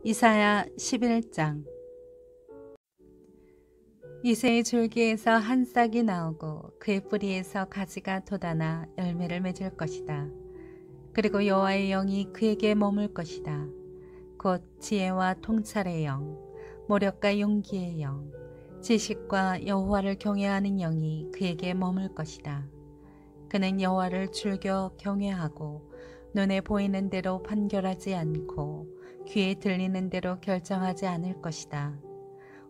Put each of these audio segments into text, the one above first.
이사야 11장. 이새의 줄기에서 한 싹이 나오고 그의 뿌리에서 가지가 돋아나 열매를 맺을 것이다. 그리고 여호와의 영이 그에게 머물 것이다. 곧 지혜와 통찰의 영, 모력과 용기의 영, 지식과 여호와를 경외하는 영이 그에게 머물 것이다. 그는 여호와를 즐겨 경외하고 눈에 보이는 대로 판결하지 않고 귀에 들리는 대로 결정하지 않을 것이다.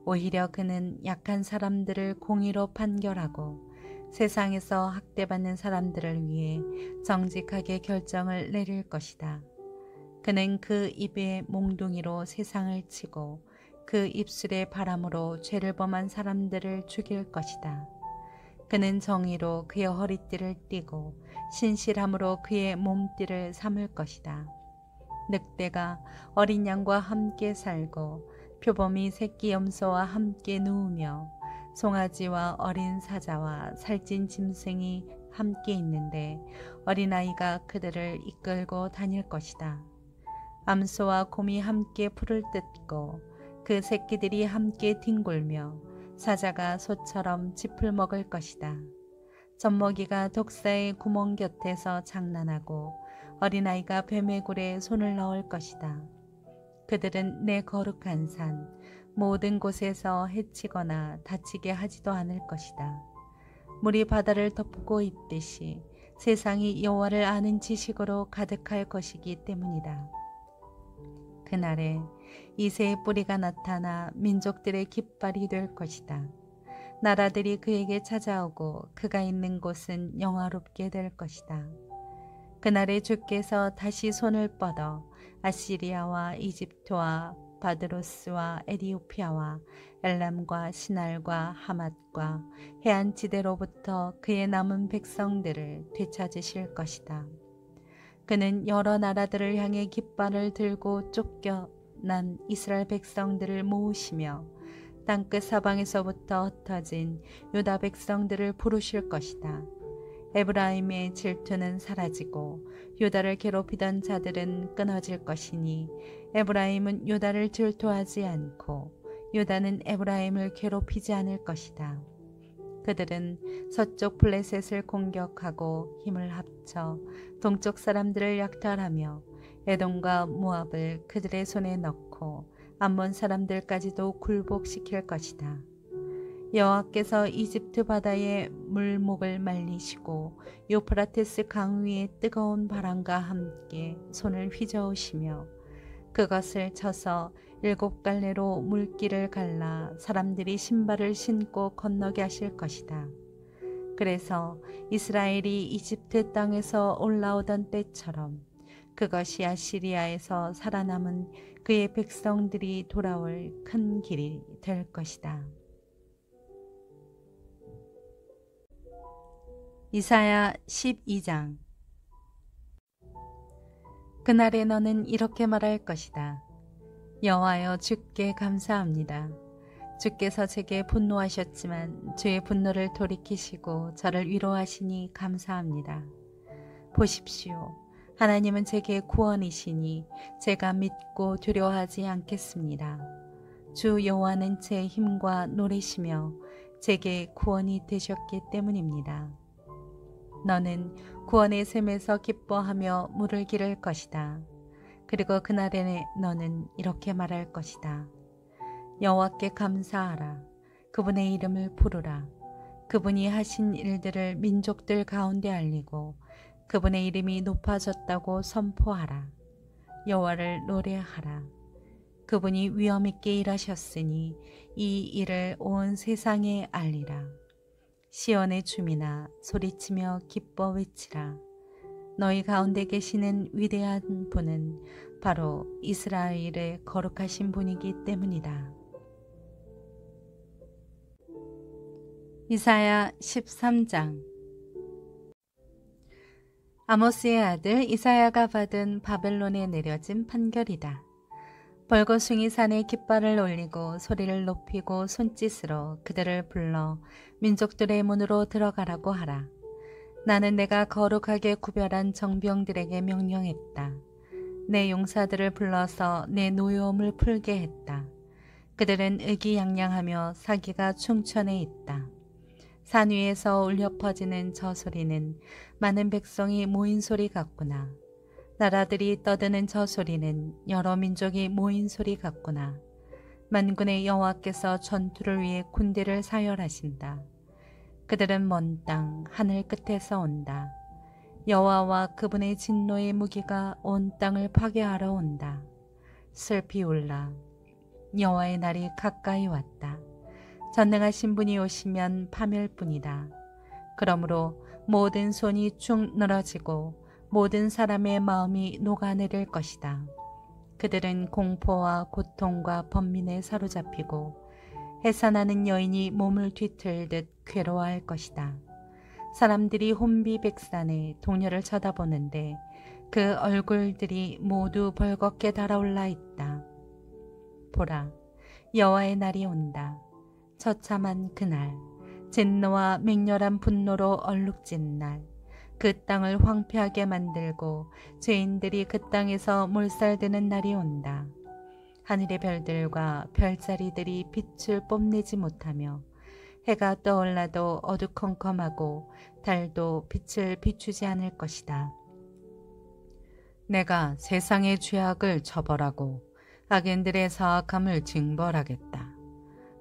오히려 그는 약한 사람들을 공의로 판결하고 세상에서 학대받는 사람들을 위해 정직하게 결정을 내릴 것이다. 그는 그 입에 몽둥이로 세상을 치고 그 입술의 바람으로 죄를 범한 사람들을 죽일 것이다. 그는 정의로 그의 허리띠를 띠고 신실함으로 그의 몸띠를 삼을 것이다. 늑대가 어린 양과 함께 살고 표범이 새끼 염소와 함께 누우며 송아지와 어린 사자와 살찐 짐승이 함께 있는데 어린아이가 그들을 이끌고 다닐 것이다. 암소와 곰이 함께 풀을 뜯고 그 새끼들이 함께 뒹굴며 사자가 소처럼 짚을 먹을 것이다. 젖먹이가 독사의 구멍 곁에서 장난하고 어린아이가 뱀의 굴에 손을 넣을 것이다. 그들은 내 거룩한 산 모든 곳에서 해치거나 다치게 하지도 않을 것이다. 물이 바다를 덮고 있듯이 세상이 여호와를 아는 지식으로 가득할 것이기 때문이다. 그날에 이새의 뿌리가 나타나 민족들의 깃발이 될 것이다. 나라들이 그에게 찾아오고 그가 있는 곳은 영화롭게 될 것이다. 그날에 주께서 다시 손을 뻗어 아시리아와 이집트와 바드로스와 에디오피아와 엘람과 시날과 하맛과 해안지대로부터 그의 남은 백성들을 되찾으실 것이다. 그는 여러 나라들을 향해 깃발을 들고 쫓겨난 이스라엘 백성들을 모으시며 땅끝 사방에서부터 흩어진 유다 백성들을 부르실 것이다. 에브라임의 질투는 사라지고 유다를 괴롭히던 자들은 끊어질 것이니 에브라임은 유다를 질투하지 않고 유다는 에브라임을 괴롭히지 않을 것이다. 그들은 서쪽 블레셋을 공격하고 힘을 합쳐 동쪽 사람들을 약탈하며 에돔과 모압을 그들의 손에 넣고 암몬 사람들까지도 굴복시킬 것이다. 여호와께서 이집트 바다의 물목을 말리시고 유프라테스 강 위에 뜨거운 바람과 함께 손을 휘저으시며 그것을 쳐서 7갈래로 물길을 갈라 사람들이 신발을 신고 건너게 하실 것이다. 그래서 이스라엘이 이집트 땅에서 올라오던 때처럼 그것이 아시리아에서 살아남은 그의 백성들이 돌아올 큰 길이 될 것이다. 이사야 12장. 그날에 너는 이렇게 말할 것이다. 여호와여, 주께 감사합니다. 주께서 제게 분노하셨지만 주의 분노를 돌이키시고 저를 위로하시니 감사합니다. 보십시오. 하나님은 제게 구원이시니 제가 믿고 두려워하지 않겠습니다. 주 여호와는 제 힘과 노래시며 제게 구원이 되셨기 때문입니다. 너는 구원의 샘에서 기뻐하며 물을 기를 것이다. 그리고 그날에 너는 이렇게 말할 것이다. 여호와께 감사하라. 그분의 이름을 부르라. 그분이 하신 일들을 민족들 가운데 알리고 그분의 이름이 높아졌다고 선포하라. 여호와를 노래하라. 그분이 위엄 있게 일하셨으니 이 일을 온 세상에 알리라. 시온의 주민아, 소리치며 기뻐 외치라. 너희 가운데 계시는 위대한 분은 바로 이스라엘의 거룩하신 분이기 때문이다. 이사야 13장. 아모스의 아들 이사야가 받은 바벨론에 내려진 판결이다. 벌거숭이 산에 깃발을 올리고 소리를 높이고 손짓으로 그들을 불러 민족들의 문으로 들어가라고 하라. 나는 내가 거룩하게 구별한 정병들에게 명령했다. 내 용사들을 불러서 내 노여움을 풀게 했다. 그들은 의기양양하며 사기가 충천해 있다. 산 위에서 울려 퍼지는 저 소리는 많은 백성이 모인 소리 같구나. 나라들이 떠드는 저 소리는 여러 민족이 모인 소리 같구나. 만군의 여호와께서 전투를 위해 군대를 사열하신다. 그들은 먼 땅 하늘 끝에서 온다. 여호와와 그분의 진노의 무기가 온 땅을 파괴하러 온다. 슬피 울라. 여호와의 날이 가까이 왔다. 전능하신 분이 오시면 파멸 뿐이다. 그러므로 모든 손이 축 늘어지고 모든 사람의 마음이 녹아내릴 것이다. 그들은 공포와 고통과 번민에 사로잡히고 해산하는 여인이 몸을 뒤틀듯 괴로워할 것이다. 사람들이 혼비백산에 동료를 쳐다보는데 그 얼굴들이 모두 벌겋게 달아올라 있다. 보라, 여호와의 날이 온다. 처참한 그날, 진노와 맹렬한 분노로 얼룩진 날, 그 땅을 황폐하게 만들고 죄인들이 그 땅에서 몰살되는 날이 온다. 하늘의 별들과 별자리들이 빛을 뽐내지 못하며 해가 떠올라도 어두컴컴하고 달도 빛을 비추지 않을 것이다. 내가 세상의 죄악을 처벌하고 악인들의 사악함을 징벌하겠다.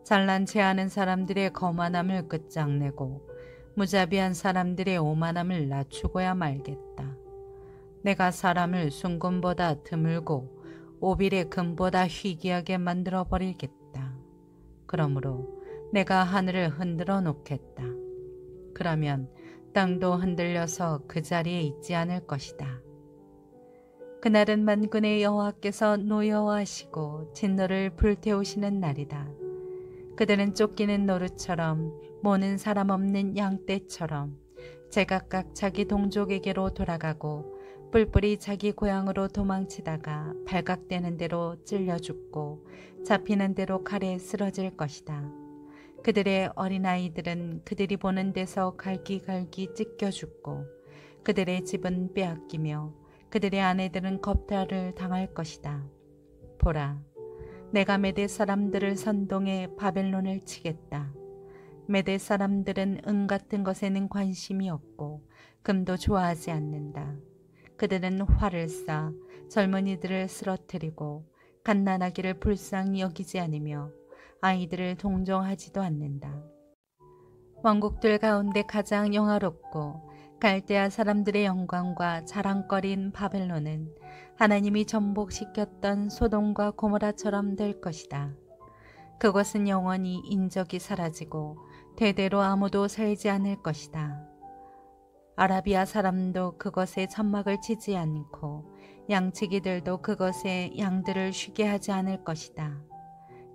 잘난 체하는 사람들의 거만함을 끝장내고 무자비한 사람들의 오만함을 낮추고야 말겠다. 내가 사람을 순금보다 드물고 오빌의 금보다 희귀하게 만들어 버리겠다. 그러므로 내가 하늘을 흔들어 놓겠다. 그러면 땅도 흔들려서 그 자리에 있지 않을 것이다. 그날은 만군의 여호와께서 노여워하시고 진노를 불태우시는 날이다. 그들은 쫓기는 노루처럼 모는 사람 없는 양떼처럼 제각각 자기 동족에게로 돌아가고 뿔뿔이 자기 고향으로 도망치다가 발각되는 대로 찔려 죽고 잡히는 대로 칼에 쓰러질 것이다. 그들의 어린아이들은 그들이 보는 데서 갈기갈기 찢겨 죽고 그들의 집은 빼앗기며 그들의 아내들은 겁탈을 당할 것이다. 보라, 내가 메대 사람들을 선동해 바벨론을 치겠다. 메대 사람들은 은 같은 것에는 관심이 없고 금도 좋아하지 않는다. 그들은 활을 쏴 젊은이들을 쓰러뜨리고 갓난아기를 불쌍히 여기지 않으며 아이들을 동정하지도 않는다. 왕국들 가운데 가장 영화롭고 갈대아 사람들의 영광과 자랑거리인 바벨론은 하나님이 전복시켰던 소돔과 고모라처럼 될 것이다. 그것은 영원히 인적이 사라지고 대대로 아무도 살지 않을 것이다. 아라비아 사람도 그것에 천막을 치지 않고 양치기들도 그것에 양들을 쉬게 하지 않을 것이다.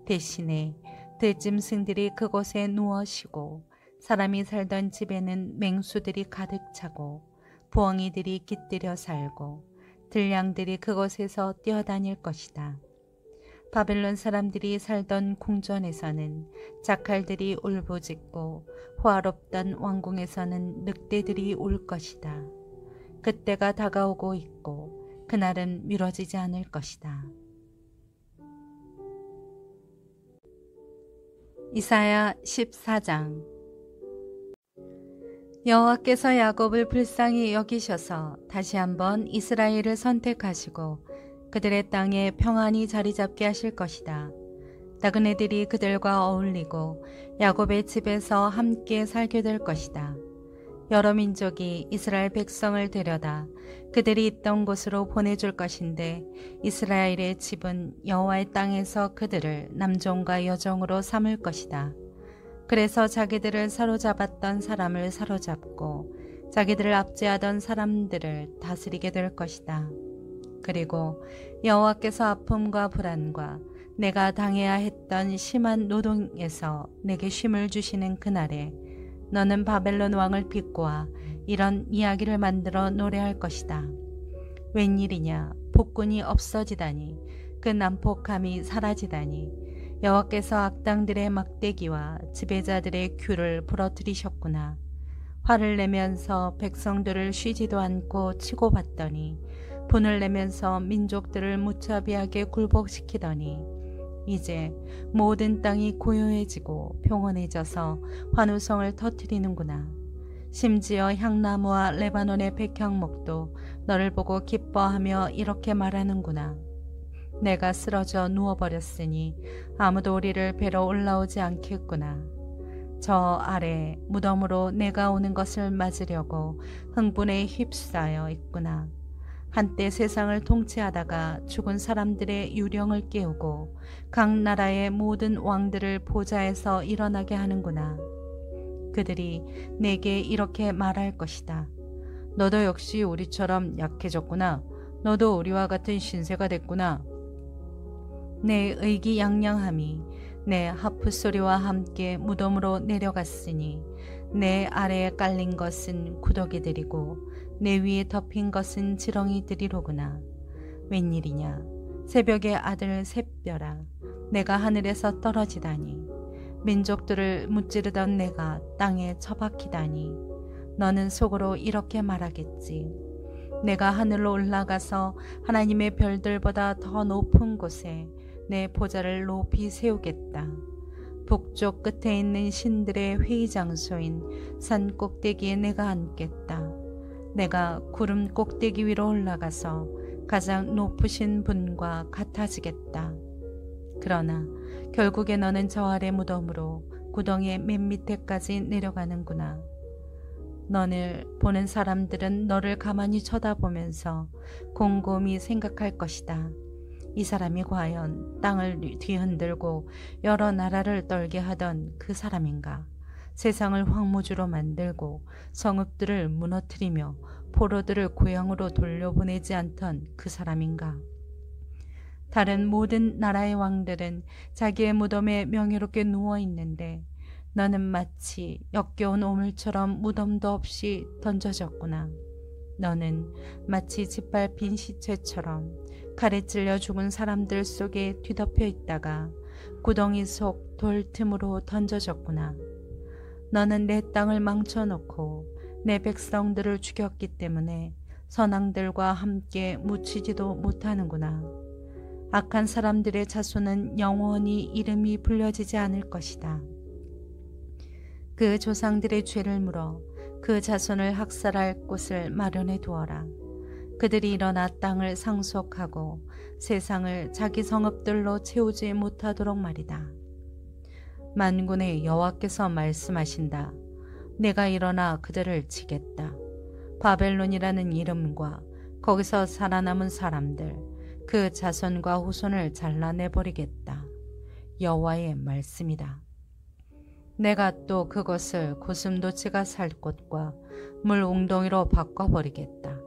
대신에 들짐승들이 그곳에 누워 쉬고 사람이 살던 집에는 맹수들이 가득 차고 부엉이들이 깃들여 살고 들량들이 그곳에서 뛰어다닐 것이다. 바벨론 사람들이 살던 궁전에서는 자칼들이 울부짖고 호화롭던 왕궁에서는 늑대들이 울 것이다. 그때가 다가오고 있고 그날은 미뤄지지 않을 것이다. 이사야 14장. 여호와께서 야곱을 불쌍히 여기셔서 다시 한번 이스라엘을 선택하시고 그들의 땅에 평안히 자리 잡게 하실 것이다. 나그네들이 그들과 어울리고 야곱의 집에서 함께 살게 될 것이다. 여러 민족이 이스라엘 백성을 데려다 그들이 있던 곳으로 보내줄 것인데 이스라엘의 집은 여호와의 땅에서 그들을 남종과 여종으로 삼을 것이다. 그래서 자기들을 사로잡았던 사람을 사로잡고 자기들을 압제하던 사람들을 다스리게 될 것이다. 그리고 여호와께서 아픔과 불안과 내가 당해야 했던 심한 노동에서 내게 쉼을 주시는 그날에 너는 바벨론 왕을 비꼬아 이런 이야기를 만들어 노래할 것이다. 웬일이냐, 복군이 없어지다니, 그 난폭함이 사라지다니, 여호와께서 악당들의 막대기와 지배자들의 귤을 부러뜨리셨구나. 화를 내면서 백성들을 쉬지도 않고 치고 받더니 분을 내면서 민족들을 무차비하게 굴복시키더니 이제 모든 땅이 고요해지고 평온해져서 환우성을 터뜨리는구나. 심지어 향나무와 레바논의 백향목도 너를 보고 기뻐하며 이렇게 말하는구나. 내가 쓰러져 누워버렸으니 아무도 우리를 뵈러 올라오지 않겠구나. 저 아래 무덤으로 내가 오는 것을 맞으려고 흥분에 휩싸여 있구나. 한때 세상을 통치하다가 죽은 사람들의 유령을 깨우고 각 나라의 모든 왕들을 보좌에서 일어나게 하는구나. 그들이 내게 이렇게 말할 것이다. 너도 역시 우리처럼 약해졌구나. 너도 우리와 같은 신세가 됐구나. 내 의기양양함이 내 하프 소리와 함께 무덤으로 내려갔으니 내 아래에 깔린 것은 구더기들이고 내 위에 덮인 것은 지렁이들이로구나. 웬일이냐. 새벽의 아들 샛별아, 내가 하늘에서 떨어지다니. 민족들을 무찌르던 내가 땅에 처박히다니. 너는 속으로 이렇게 말하겠지. 내가 하늘로 올라가서 하나님의 별들보다 더 높은 곳에 내 보좌를 높이 세우겠다. 북쪽 끝에 있는 신들의 회의 장소인 산 꼭대기에 내가 앉겠다. 내가 구름 꼭대기 위로 올라가서 가장 높으신 분과 같아지겠다. 그러나 결국에 너는 저 아래 무덤으로 구덩이의 맨 밑에까지 내려가는구나. 너를 보는 사람들은 너를 가만히 쳐다보면서 곰곰이 생각할 것이다. 이 사람이 과연 땅을 뒤흔들고 여러 나라를 떨게 하던 그 사람인가? 세상을 황무지로 만들고 성읍들을 무너뜨리며 포로들을 고향으로 돌려보내지 않던 그 사람인가? 다른 모든 나라의 왕들은 자기의 무덤에 명예롭게 누워있는데 너는 마치 역겨운 오물처럼 무덤도 없이 던져졌구나. 너는 마치 짓밟힌 시체처럼 칼에 찔려 죽은 사람들 속에 뒤덮여 있다가 구덩이 속 돌 틈으로 던져졌구나. 너는 내 땅을 망쳐놓고 내 백성들을 죽였기 때문에 선왕들과 함께 묻히지도 못하는구나. 악한 사람들의 자손은 영원히 이름이 불려지지 않을 것이다. 그 조상들의 죄를 물어 그 자손을 학살할 곳을 마련해 두어라. 그들이 일어나 땅을 상속하고 세상을 자기 성읍들로 채우지 못하도록 말이다. 만군의 여호와께서 말씀하신다. 내가 일어나 그들을 치겠다. 바벨론이라는 이름과 거기서 살아남은 사람들, 그 자손과 후손을 잘라내버리겠다. 여호와의 말씀이다. 내가 또 그것을 고슴도치가 살 곳과 물 웅덩이로 바꿔버리겠다.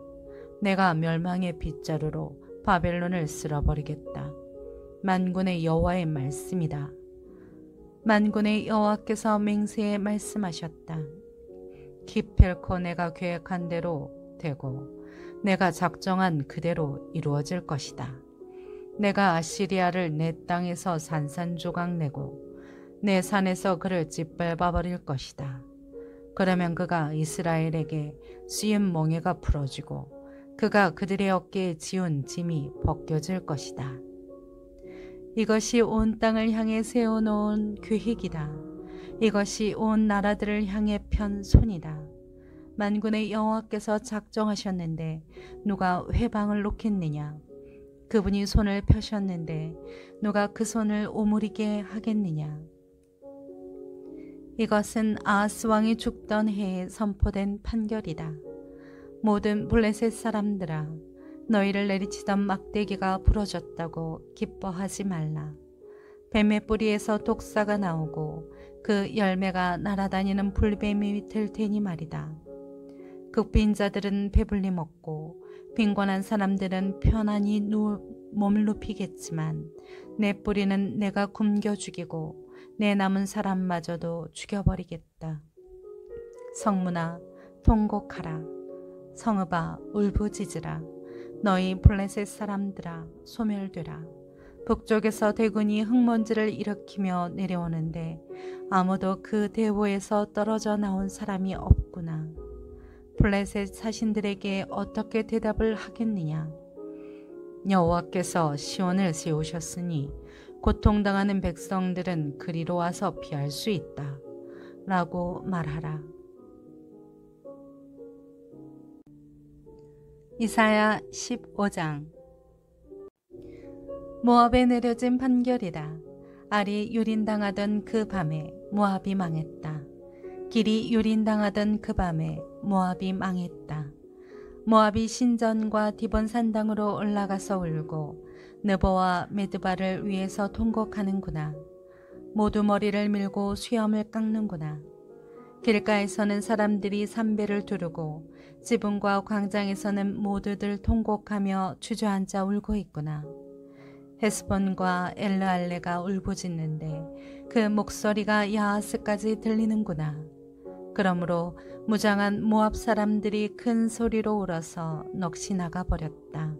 내가 멸망의 빗자루로 바벨론을 쓸어버리겠다. 만군의 여호와의 말씀이다. 만군의 여호와께서 맹세에 말씀하셨다. 기필코 내가 계획한 대로 되고 내가 작정한 그대로 이루어질 것이다. 내가 아시리아를 내 땅에서 산산조각 내고 내 산에서 그를 짓밟아 버릴 것이다. 그러면 그가 이스라엘에게 씌운 멍에가 풀어지고 그가 그들의 어깨에 지운 짐이 벗겨질 것이다. 이것이 온 땅을 향해 세워놓은 계획이다. 이것이 온 나라들을 향해 편 손이다. 만군의 여호와께서 작정하셨는데 누가 회방을 놓겠느냐? 그분이 손을 펴셨는데 누가 그 손을 오므리게 하겠느냐? 이것은 아하스 왕이 죽던 해에 선포된 판결이다. 모든 블레셋 사람들아, 너희를 내리치던 막대기가 부러졌다고 기뻐하지 말라. 뱀의 뿌리에서 독사가 나오고 그 열매가 날아다니는 불뱀이 될 테니 말이다. 극빈 자들은 배불리 먹고 빈곤한 사람들은 편안히 몸을 눕히겠지만 내 뿌리는 내가 굶겨 죽이고 내 남은 사람마저도 죽여버리겠다. 성문아 통곡하라. 성읍아 울부짖으라. 너희 블레셋 사람들아 소멸되라. 북쪽에서 대군이 흙먼지를 일으키며 내려오는데 아무도 그 대오에서 떨어져 나온 사람이 없구나. 블레셋 사신들에게 어떻게 대답을 하겠느냐? 여호와께서 시온을 세우셨으니 고통당하는 백성들은 그리로 와서 피할 수 있다. 라고 말하라. 이사야 15장. 모압에 내려진 판결이다. 알이 유린당하던 그 밤에 모압이 망했다. 길이 유린당하던 그 밤에 모압이 망했다. 모압이 신전과 디본 산당으로 올라가서 울고 느보와 메드바를 위해서 통곡하는구나. 모두 머리를 밀고 수염을 깎는구나. 길가에서는 사람들이 삼배를 두르고 지붕과 광장에서는 모두들 통곡하며 주저앉아 울고 있구나. 헤스본과 엘르알레가 울부짖는데 그 목소리가 야하스까지 들리는구나. 그러므로 무장한 모압 사람들이 큰 소리로 울어서 넋이 나가버렸다.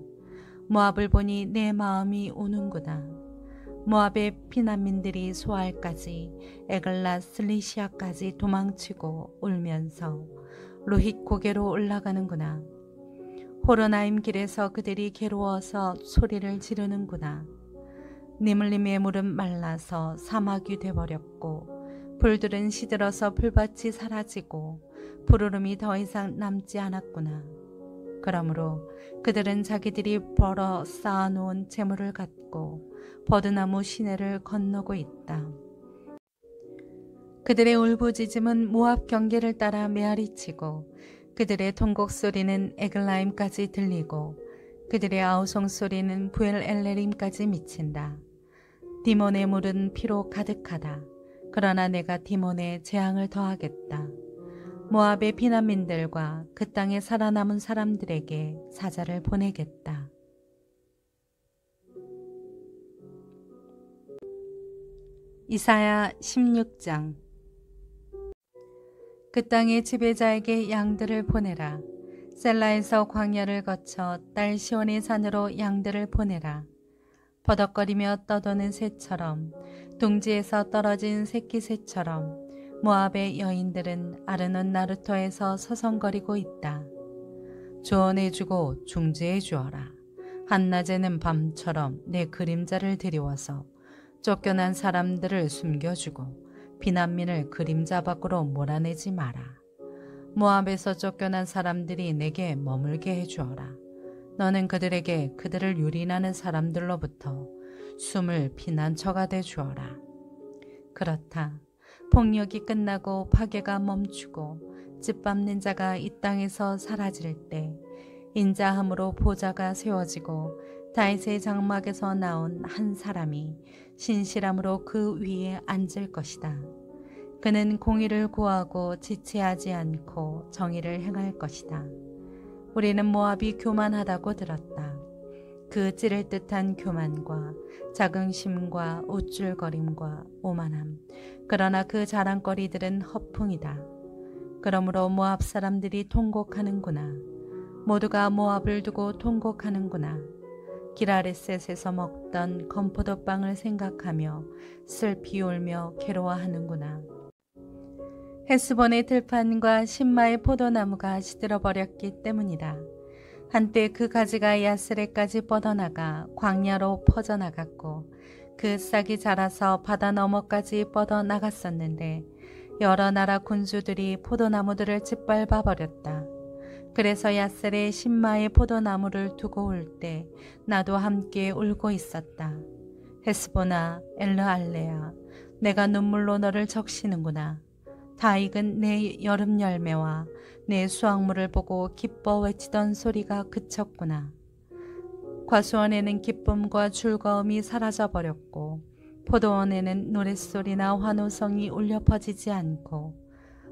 모압을 보니 내 마음이 우는구나. 모압의 피난민들이 소알까지 에글라 슬리시아까지 도망치고 울면서 루힛 고개로 올라가는구나. 호로나임 길에서 그들이 괴로워서 소리를 지르는구나. 니물림의 물은 말라서 사막이 돼버렸고 불들은 시들어서 풀밭이 사라지고 푸르름이 더 이상 남지 않았구나. 그러므로 그들은 자기들이 벌어 쌓아놓은 재물을 갖고 버드나무 시내를 건너고 있다. 그들의 울부짖음은 모압 경계를 따라 메아리치고 그들의 통곡 소리는 에글라임까지 들리고 그들의 아우성 소리는 부엘 엘레림까지 미친다. 디몬의 물은 피로 가득하다. 그러나 내가 디몬에 재앙을 더하겠다. 모압의 피난민들과 그 땅에 살아남은 사람들에게 사자를 보내겠다. 이사야 16장. 그 땅의 지배자에게 양들을 보내라. 셀라에서 광야를 거쳐 딸 시온의 산으로 양들을 보내라. 버덕거리며 떠도는 새처럼 둥지에서 떨어진 새끼 새처럼 모압의 여인들은 아르논 나루토에서 서성거리고 있다. 조언해주고 중재해 주어라. 한낮에는 밤처럼 내 그림자를 드리워서 쫓겨난 사람들을 숨겨주고 피난민을 그림자 밖으로 몰아내지 마라. 모압에서 쫓겨난 사람들이 내게 머물게 해주어라. 너는 그들에게 그들을 유린하는 사람들로부터 숨을 피난처가 되주어라. 그렇다. 폭력이 끝나고 파괴가 멈추고 짓밟는 자가 이 땅에서 사라질 때 인자함으로 보좌가 세워지고 다윗의 장막에서 나온 한 사람이 신실함으로 그 위에 앉을 것이다. 그는 공의를 구하고 지체하지 않고 정의를 행할 것이다. 우리는 모압이 교만하다고 들었다. 그 찌를 듯한 교만과 자긍심과 우쭐거림과 오만함. 그러나 그 자랑거리들은 허풍이다. 그러므로 모압 사람들이 통곡하는구나. 모두가 모압을 두고 통곡하는구나. 기라레셋에서 먹던 건포도빵을 생각하며 슬피 울며 괴로워하는구나. 헤스본의 들판과 신마의 포도나무가 시들어버렸기 때문이다. 한때 그 가지가 야스레까지 뻗어나가 광야로 퍼져나갔고 그 싹이 자라서 바다 너머까지 뻗어나갔었는데 여러 나라 군주들이 포도나무들을 짓밟아 버렸다. 그래서 야셀의 신마의 포도나무를 두고 울 때 나도 함께 울고 있었다. 헤스보나 엘르알레야, 내가 눈물로 너를 적시는구나. 다 익은 내 여름 열매와 내 수확물을 보고 기뻐 외치던 소리가 그쳤구나. 과수원에는 기쁨과 즐거움이 사라져버렸고 포도원에는 노랫소리나 환호성이 울려 퍼지지 않고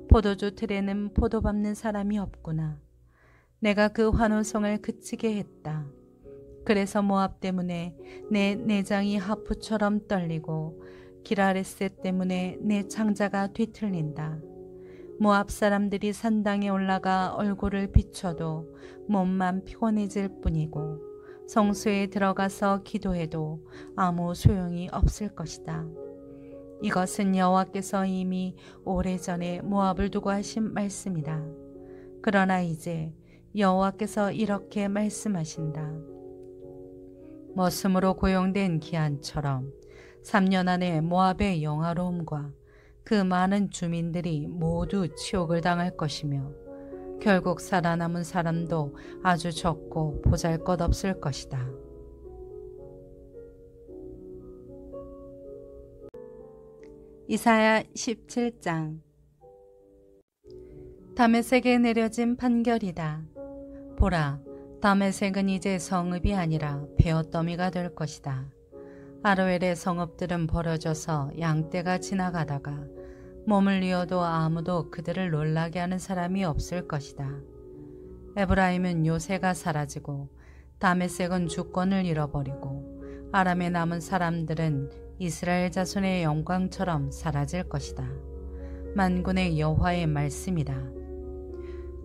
포도주 틀에는 포도 밟는 사람이 없구나. 내가 그 환호성을 그치게 했다. 그래서 모압 때문에 내 내장이 하프처럼 떨리고 기라레셋 때문에 내 창자가 뒤틀린다. 모압 사람들이 산당에 올라가 얼굴을 비춰도 몸만 피곤해질 뿐이고 성소에 들어가서 기도해도 아무 소용이 없을 것이다. 이것은 여호와께서 이미 오래전에 모압을 두고 하신 말씀이다. 그러나 이제 여호와께서 이렇게 말씀하신다. 머슴으로 고용된 기한처럼 3년 안에 모압의 영화로움과 그 많은 주민들이 모두 치욕을 당할 것이며 결국 살아남은 사람도 아주 적고 보잘것없을 것이다. 이사야 17장. 다메섹에 내려진 판결이다. 보라, 다메섹은 이제 성읍이 아니라 베어더미가 될 것이다. 아로엘의 성읍들은 버려져서 양떼가 지나가다가 몸을 이어도 아무도 그들을 놀라게 하는 사람이 없을 것이다. 에브라임은 요새가 사라지고 다메섹은 주권을 잃어버리고 아람에 남은 사람들은 이스라엘 자손의 영광처럼 사라질 것이다. 만군의 여호와의 말씀이다.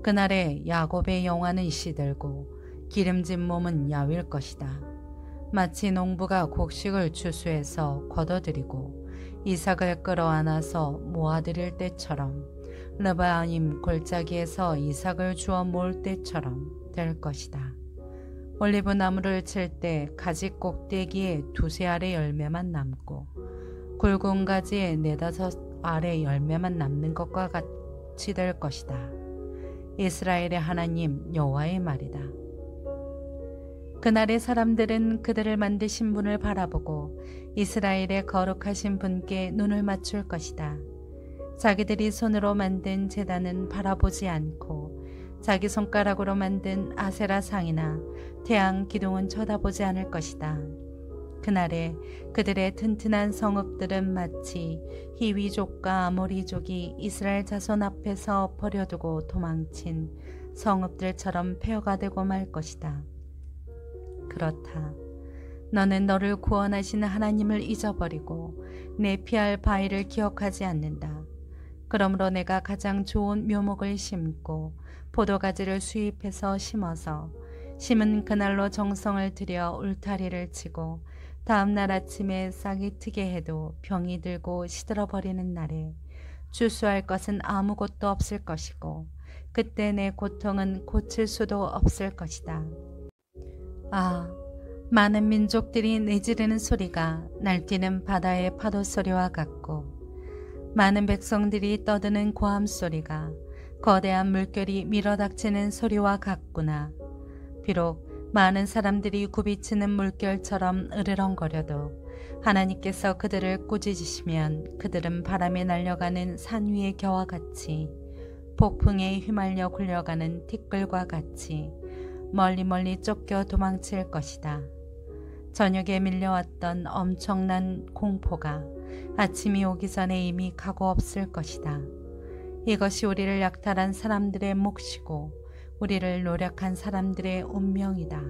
그날에 야곱의 영화는 시들고 기름진 몸은 야윌 것이다. 마치 농부가 곡식을 추수해서 걷어들이고 이삭을 끌어안아서 모아들일 때처럼 르바임 골짜기에서 이삭을 주워 모을 때처럼 될 것이다. 올리브 나무를 칠 때 가지 꼭대기에 2-3알의 열매만 남고 굵은 가지에 4-5 알의 열매만 남는 것과 같이 될 것이다. 이스라엘의 하나님 여호와의 말이다. 그날의 사람들은 그들을 만드신 분을 바라보고 이스라엘의 거룩하신 분께 눈을 맞출 것이다. 자기들이 손으로 만든 제단은 바라보지 않고 자기 손가락으로 만든 아세라 상이나 태양 기둥은 쳐다보지 않을 것이다. 그날에 그들의 튼튼한 성읍들은 마치 히위족과 아모리족이 이스라엘 자손 앞에서 버려두고 도망친 성읍들처럼 폐허가 되고 말 것이다. 그렇다. 너는 너를 구원하신 하나님을 잊어버리고 내 피할 바위를 기억하지 않는다. 그러므로 내가 가장 좋은 묘목을 심고 포도가지를 수입해서 심어서 심은 그날로 정성을 들여 울타리를 치고 다음 날 아침에 싹이 트게 해도 병이 들고 시들어버리는 날에 주수할 것은 아무것도 없을 것이고 그때 내 고통은 고칠 수도 없을 것이다. 아, 많은 민족들이 내지르는 소리가 날뛰는 바다의 파도 소리와 같고 많은 백성들이 떠드는 고함 소리가 거대한 물결이 밀어닥치는 소리와 같구나. 비록 많은 사람들이 굽이치는 물결처럼 으르렁거려도 하나님께서 그들을 꾸짖으시면 그들은 바람에 날려가는 산 위의 겨와 같이 폭풍에 휘말려 굴려가는 티끌과 같이 멀리 쫓겨 도망칠 것이다. 저녁에 밀려왔던 엄청난 공포가 아침이 오기 전에 이미 가고 없을 것이다. 이것이 우리를 약탈한 사람들의 몫이고 우리를 노력한 사람들의 운명이다.